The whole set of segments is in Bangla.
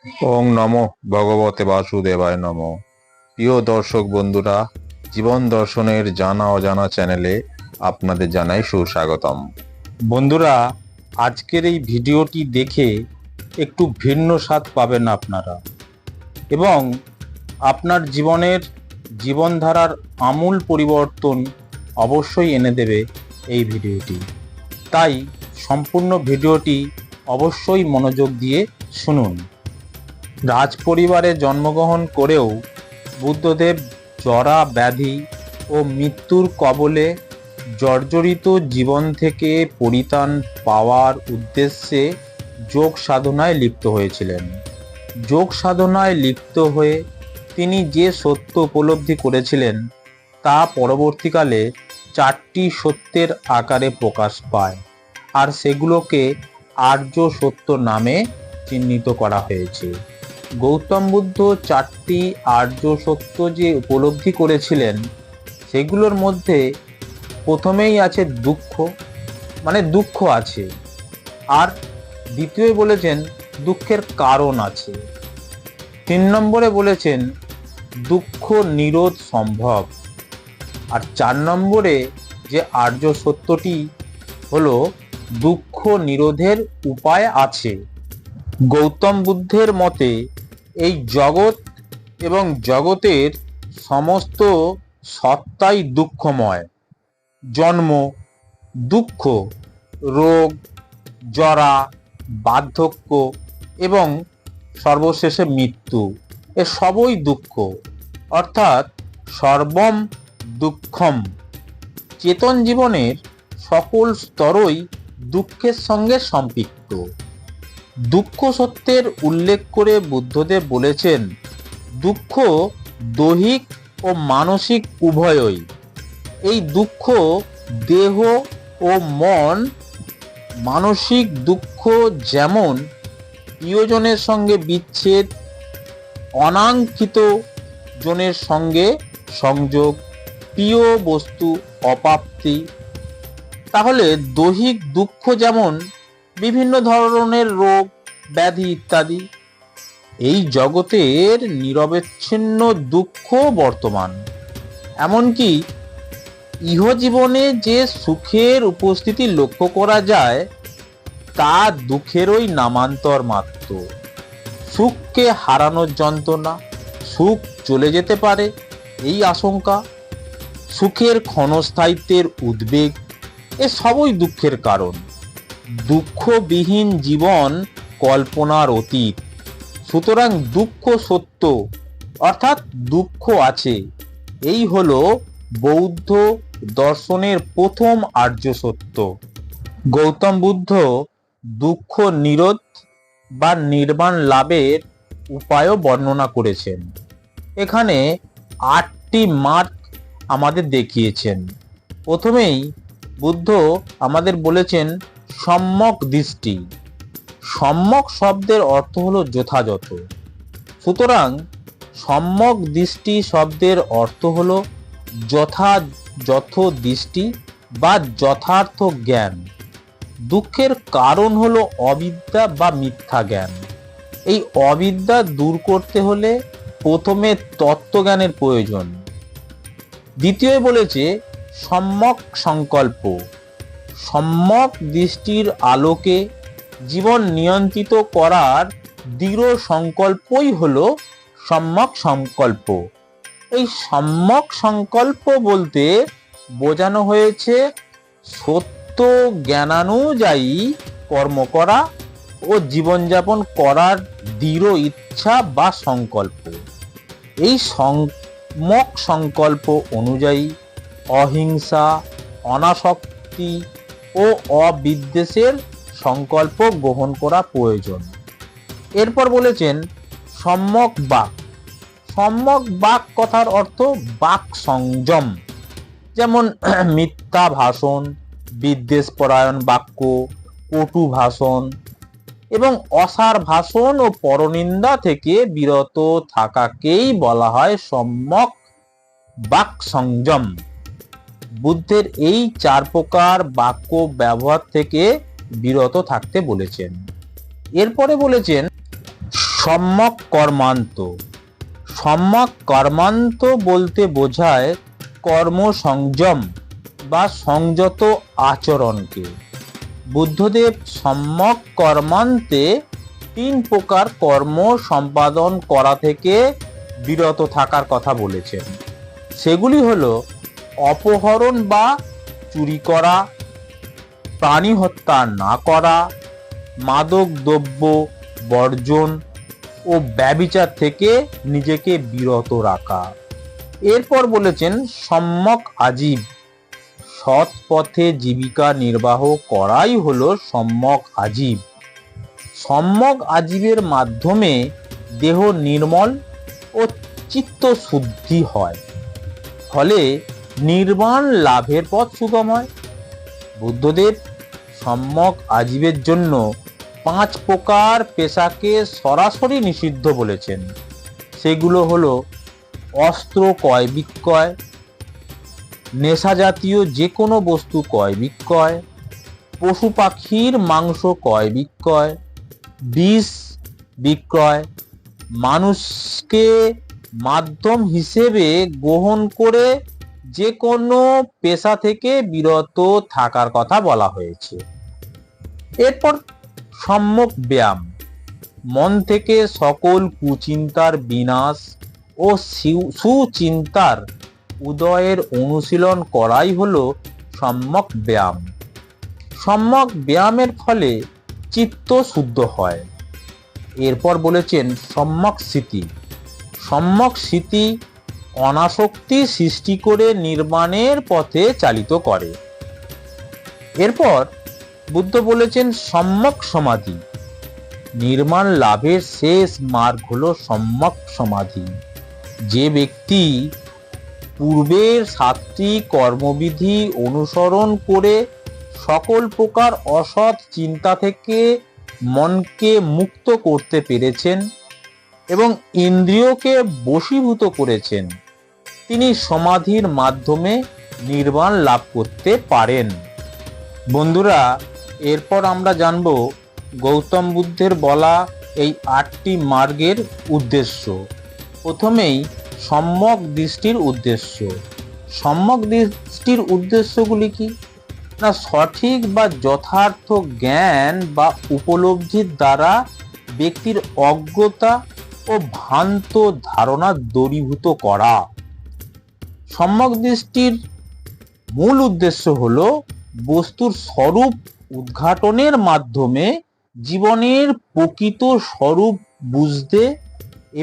ওং নমো ভগবতে বাসুদেবায় নমঃ। প্রিয় দর্শক বন্ধুরা, জীবন দর্শনের জানা অজানা চ্যানেলে আপনাদের জানাই সুস্বাগতম। বন্ধুরা, আজকের এই ভিডিওটি দেখে একটু ভিন্ন স্বাদ পাবেন আপনারা, এবং আপনার জীবনধারার আমূল পরিবর্তন অবশ্যই এনে দেবে এই ভিডিওটি। তাই সম্পূর্ণ ভিডিওটি অবশ্যই মনোযোগ দিয়ে শুনুন। রাজ পরিবারে জন্মগ্রহণ করেও বুদ্ধদেব জরা ব্যাধি ও মৃত্যুর কবলে জর্জরিত জীবন থেকে পরিত্রাণ পাওয়ার উদ্দেশ্যে যোগ সাধনায় লিপ্ত হয়েছিলেন। যোগ সাধনায় লিপ্ত হয়ে তিনি যে সত্য উপলব্ধি করেছিলেন তা পরবর্তীকালে 4টি সত্যের আকারে প্রকাশ পায়, আর সেগুলোকে আর্য সত্য নামে চিহ্নিত করা হয়েছে। গৌতম বুদ্ধ 4টি আর্য সত্য যে উপলব্ধি করেছিলেন সেগুলোর মধ্যে প্রথমেই আছে দুঃখ, মানে দুঃখ আছে, আর দ্বিতীয় বলেছেন দুঃখের কারণ আছে। 3 নম্বরে বলেছেন দুঃখ নিরোধ সম্ভব, আর 4 নম্বরে যে আর্য সত্যটি হলো দুঃখ নিরোধের উপায় আছে। গৌতম বুদ্ধের মতে এই জগৎ এবং জগতের সমস্ত সত্তাই দুঃখময়। জন্ম, দুঃখ, রোগ, জরা, বার্ধক্য এবং সর্বশেষে মৃত্যু, এ সবই দুঃখ, অর্থাৎ সর্বম দুঃখম। চেতন জীবনের সকল স্তরই দুঃখের সঙ্গে সম্পৃক্ত। দুঃখ সত্যের উল্লেখ করে বুদ্ধদেব বলেছেন, দুঃখ দৈহিক ও মানসিক উভয়ই। এই দুঃখ দেহ ও মন। মানসিক দুঃখ যেমন প্রিয়জনের সঙ্গে বিচ্ছেদ, অনাকাঙ্ক্ষিত জনের সঙ্গে সংযোগ, প্রিয় বস্তু অপ্রাপ্তি। তাহলে দৈহিক দুঃখ যেমন বিভিন্ন ধরনের রোগ, ব্যাধি ইত্যাদি। এই জগতের নিরবচ্ছিন্ন দুঃখ বর্তমান। এমনকি ইহজীবনে যে সুখের উপস্থিতি লক্ষ্য করা যায় তা দুঃখেরই নামান্তর মাত্র। সুখকে হারানোর যন্ত্রণা, সুখ চলে যেতে পারে এই আশঙ্কা, সুখের ক্ষণস্থায়িত্বের উদ্বেগ, এ সবই দুঃখের কারণ। দুঃখবিহীন জীবন কল্পনার অতীত। সুতরাং দুঃখ সত্য, অর্থাৎ দুঃখ আছে। এই হলো বৌদ্ধ দর্শনের প্রথম আর্য সত্য। গৌতম বুদ্ধ দুঃখ নিরোধ বা নির্বাণ লাভের উপায়ও বর্ণনা করেছেন। এখানে 8টি মার্গ আমাদের দেখিয়েছেন। প্রথমেই বুদ্ধ আমাদের বলেছেন সম্যক দৃষ্টি। সম্যক শব্দের অর্থ হলো যথাযথ। সুতরাং সম্যক দৃষ্টি শব্দের অর্থ হলো যথাযথ দৃষ্টি বা যথার্থ জ্ঞান। দুঃখের কারণ হলো অবিদ্যা বা মিথ্যা জ্ঞান। এই অবিদ্যা দূর করতে হলে প্রথমে তত্ত্বজ্ঞানের প্রয়োজন। দ্বিতীয় বলেছে সম্যক সংকল্প। সম্যক দৃষ্টির আলোকে জীবন নিয়ন্ত্রিত করার দৃঢ় সংকল্পই হলো সম্যক সংকল্প। এই সম্যক সংকল্প বলতে বোঝানো হয়েছে সত্য জ্ঞানানুযায়ী কর্ম করা ও জীবনযাপন করার দৃঢ় ইচ্ছা বা সংকল্প। এই সম্যক সংকল্প অনুযায়ী অহিংসা, অনাসক্তি ও অবিদ্বেষের সংকল্প গ্রহণ করা প্রয়োজন। এরপর বলেছেন সম্যক বাক। সম্যক বাক কথার অর্থ বাক সংযম, যেমন মিথ্যা ভাষণ, বিদ্বেষপরায়ণ বাক্য, কটু ভাষণ এবং অসার ভাষণ ও পরনিন্দা থেকে বিরত থাকাকেই বলা হয় সম্যক বাক সংযম। বুদ্ধের এই 4 প্রকার বাক্য ব্যবহার থেকে বিরত থাকতে বলেছেন। এরপরে বলেছেন সম্যক কর্মান্ত। সম্যক কর্মান্ত বলতে বোঝায় কর্ম সংযম বা সংযত আচরণকে। বুদ্ধদেব সম্যক কর্মান্তে 3 প্রকার কর্ম সম্পাদন করা থেকে বিরত থাকার কথা বলেছেন। সেগুলি হলো অপহরণ বা চুরি করা, প্রাণী হত্যা না করা, মাদক দ্রব্য বর্জন ও ব্যভিচার থেকে নিজেকে বিরত রাখা। এরপর বলেছেন সম্যক আজীব। সৎ পথে জীবিকা নির্বাহ করাই হলো সম্যক আজীব। সম্যক আজীবের মাধ্যমে দেহ নির্মল ও চিত্ত শুদ্ধি হয়, ফলে নির্বাণ লাভের পথ সুগম হয়। বুদ্ধদেব সম্যক আজীবের জন্য 5 প্রকার পেশাকে সরাসরি নিষিদ্ধ বলেছেন। সেগুলো হলো অস্ত্র ক্রয় বিক্রয়, নেশা জাতীয় যে কোনো বস্তু ক্রয় বিক্রয়, পশু পাখির মাংস ক্রয় বিক্রয়, বিষ বিক্রয়, মানুষকে মাধ্যম হিসেবে গ্রহণ করে যে কোনো পেশা থেকে বিরত থাকার কথা বলা হয়েছে। এরপর সম্যক ব্যায়াম। মন থেকে সকল কুচিন্তার বিনাশ ও সুচিন্তার উদয়ের অনুশীলন করাই হলো সম্যক ব্যায়াম। সম্যক ব্যায়ামের ফলে চিত্ত শুদ্ধ হয়। এরপর বলেছেন সম্যক স্মৃতি। সম্যক স্মৃতি অনাসক্তি সৃষ্টি করে নির্মাণের পথে চালিত করে। এরপর বুদ্ধ বলেছেন সম্যক সমাধি। নির্মাণ লাভের শেষ মার্গ হলো সম্যক সমাধি। যে ব্যক্তি পূর্বের 7টি কর্মবিধি অনুসরণ করে সকল প্রকার অসৎ চিন্তা থেকে মনকে মুক্ত করতে পেরেছেন এবং ইন্দ্রিয়কে বশীভূত করেছেন, তিনি সমাধির মাধ্যমে নির্বাণ লাভ করতে পারেন। বন্ধুরা, এরপর আমরা জানব গৌতম বুদ্ধের বলা এই 8টি মার্গের উদ্দেশ্য। প্রথমেই সম্যক দৃষ্টির উদ্দেশ্য। সম্যক দৃষ্টির উদ্দেশ্যগুলি কি না, সঠিক বা যথার্থ জ্ঞান বা উপলব্ধির দ্বারা ব্যক্তির অজ্ঞতা ও ভ্রান্ত ধারণা দূরীভূত করা। সম্যক দৃষ্টির মূল উদ্দেশ্য হলো বস্তুর স্বরূপ উদ্ঘাটনের মাধ্যমে জীবনের প্রকৃত স্বরূপ বুঝতে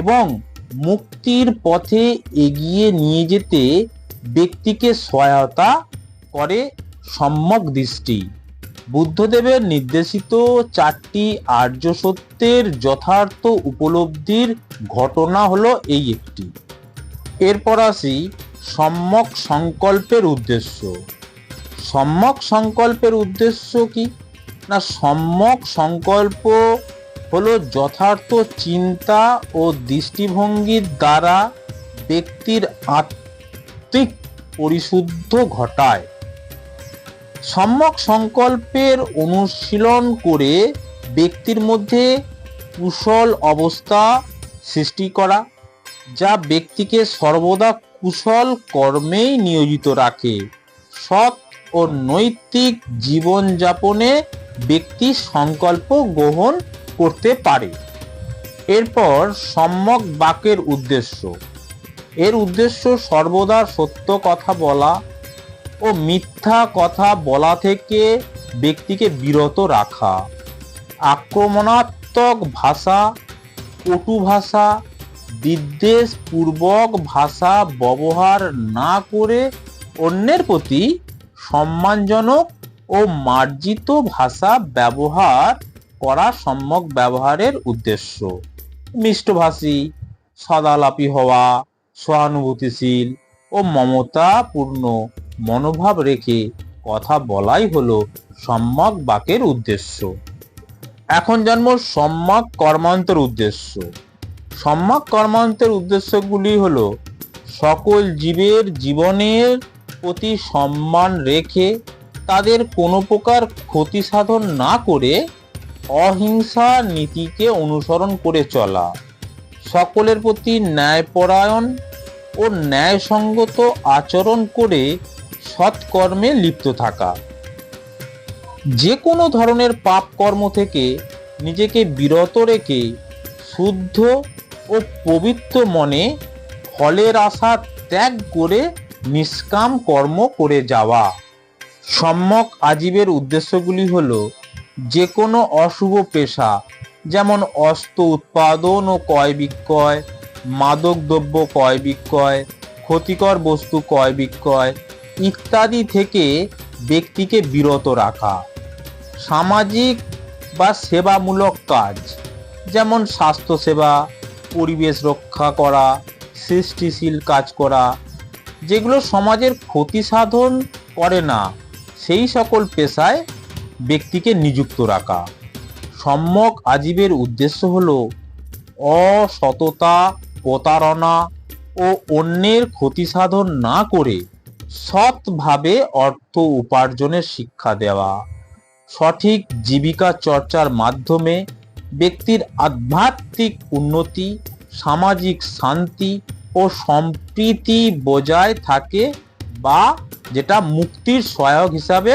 এবং মুক্তির পথে এগিয়ে নিয়ে যেতে ব্যক্তিকে সহায়তা করে সম্যক দৃষ্টি। বুদ্ধদেবের নির্দেশিত 4টি আর্য সত্যের যথার্থ উপলব্ধির ঘটনা হলো এই একটি। এরপর আসি সম্যক সংকল্পের উদ্দেশ্য। সম্যক সংকল্পের উদ্দেশ্য কি না, সম্যক সংকল্প হলো যথার্থ চিন্তা ও দৃষ্টিভঙ্গির দ্বারা ব্যক্তির আত্মিক পরিশুদ্ধ ঘটায়। সম্যক সংকল্পের অনুশীলন করে ব্যক্তির মধ্যে কুশল অবস্থা সৃষ্টি করা, যা ব্যক্তিকে সর্বদা কুশল কর্মেই নিয়োজিত রাখে। সৎ ও নৈতিক জীবনযাপনে ব্যক্তি সংকল্প গ্রহণ করতে পারে। এরপর সম্যক বাক্যের উদ্দেশ্য। এর উদ্দেশ্য সর্বদা সত্য কথা বলা ও মিথ্যা কথা বলা থেকে ব্যক্তিকে বিরত রাখা। আক্রমণাত্মক ভাষা, কটু ভাষা, বিদ্বেষপূর্বক ভাষা ব্যবহার না করে অন্যের প্রতি সম্মানজনক ও মার্জিত ভাষা ব্যবহার করা সম্যক ব্যবহারের উদ্দেশ্য। মিষ্টভাষী, সদালাপী হওয়া, সহানুভূতিশীল ও মমতাপূর্ণ মনোভাব রেখে কথা বলাই হলো সম্যক বাক্যের উদ্দেশ্য। এখন জানবো সম্যক কর্মান্তের উদ্দেশ্য। সম্যক কর্মান্তের উদ্দেশ্যগুলি হলো সকল জীবের জীবনের প্রতি সম্মান রেখে তাদের কোনো প্রকার ক্ষতি সাধন না করে অহিংসা নীতিকে অনুসরণ করে চলা, সকলের প্রতি ন্যায়পরায়ণ ও ন্যায়সঙ্গত আচরণ করে সৎকর্মে লিপ্ত থাকা, যে কোনো ধরনের পাপ কর্ম থেকে নিজেকে বিরত রেখে শুদ্ধ ও পবিত্র মনে ফলের আশা ত্যাগ করে নিষ্কাম কর্ম করে যাওয়া। সম্যক আজীবের উদ্দেশ্যগুলি হল যে কোনো অশুভ পেশা, যেমন অস্ত্র উৎপাদন ও ক্রয় বিক্রয়, মাদক দ্রব্য ক্রয় বিক্রয়, ক্ষতিকর বস্তু ক্রয় বিক্রয় ইত্যাদি থেকে ব্যক্তিকে বিরত রাখা। সামাজিক বা সেবামূলক কাজ, যেমন স্বাস্থ্যসেবা, পরিবেশ রক্ষা করা, সৃষ্টিশীল কাজ করা, যেগুলো সমাজের ক্ষতি সাধন করে না, সেই সকল পেশায় ব্যক্তিকে নিযুক্ত রাখা। সম্যক আজীবের উদ্দেশ্য হল অসততা, প্রতারণা ও অন্যের ক্ষতি সাধন না করে সৎভাবে অর্থ উপার্জনের শিক্ষা দেওয়া। সঠিক জীবিকা চর্চার মাধ্যমে ব্যক্তির আধ্যাত্মিক উন্নতি, সামাজিক শান্তি ও সম্প্রীতি বজায় থাকে, বা যেটা মুক্তির সহায়ক হিসাবে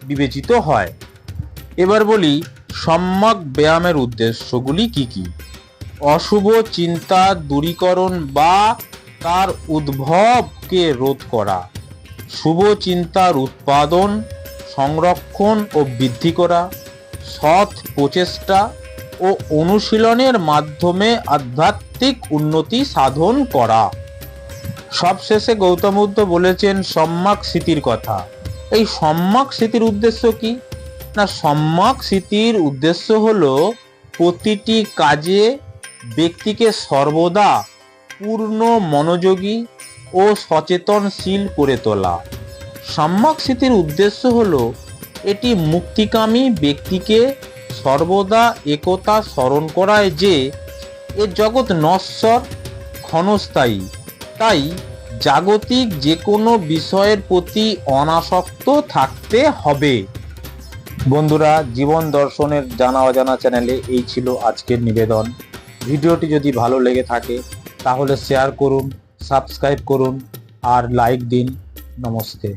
বিবেচিত হয়। এবার বলি সম্যক ব্যায়ামের উদ্দেশ্যগুলি কি কি। অশুভ চিন্তা দূরীকরণ বা তার উদ্ভবকে রোধ করা, শুভ চিন্তার উৎপাদন, সংরক্ষণ ও বৃদ্ধি করা, সৎ প্রচেষ্টা ও অনুশীলনের মাধ্যমে আধ্যাত্মিক উন্নতি সাধন করা। সবশেষে গৌতম বুদ্ধ বলেছেন সম্যক স্মৃতির কথা। এই সম্যক স্মৃতির উদ্দেশ্য কি না, সম্যক স্মৃতির উদ্দেশ্য হলো প্রতিটি কাজে ব্যক্তিকে সর্বদা পূর্ণ মনোযোগী ও সচেতনশীল করে তোলা। সম্যক স্মৃতির উদ্দেশ্য হলো এটি মুক্তিকামী ব্যক্তিকে সর্বদা একথা স্মরণ করায় যে এ জগৎ নশ্বর, ক্ষণস্থায়ী, তাই জাগতিক যে কোনো বিষয়ের প্রতি অনাসক্ত থাকতে হবে। বন্ধুরা, জীবন দর্শনের জানা অজানা চ্যানেলে এই ছিল আজকের নিবেদন। ভিডিওটি যদি ভালো লেগে থাকে তাহলে শেয়ার করুন, সাবস্ক্রাইব করুন আর লাইক দিন। নমস্তে।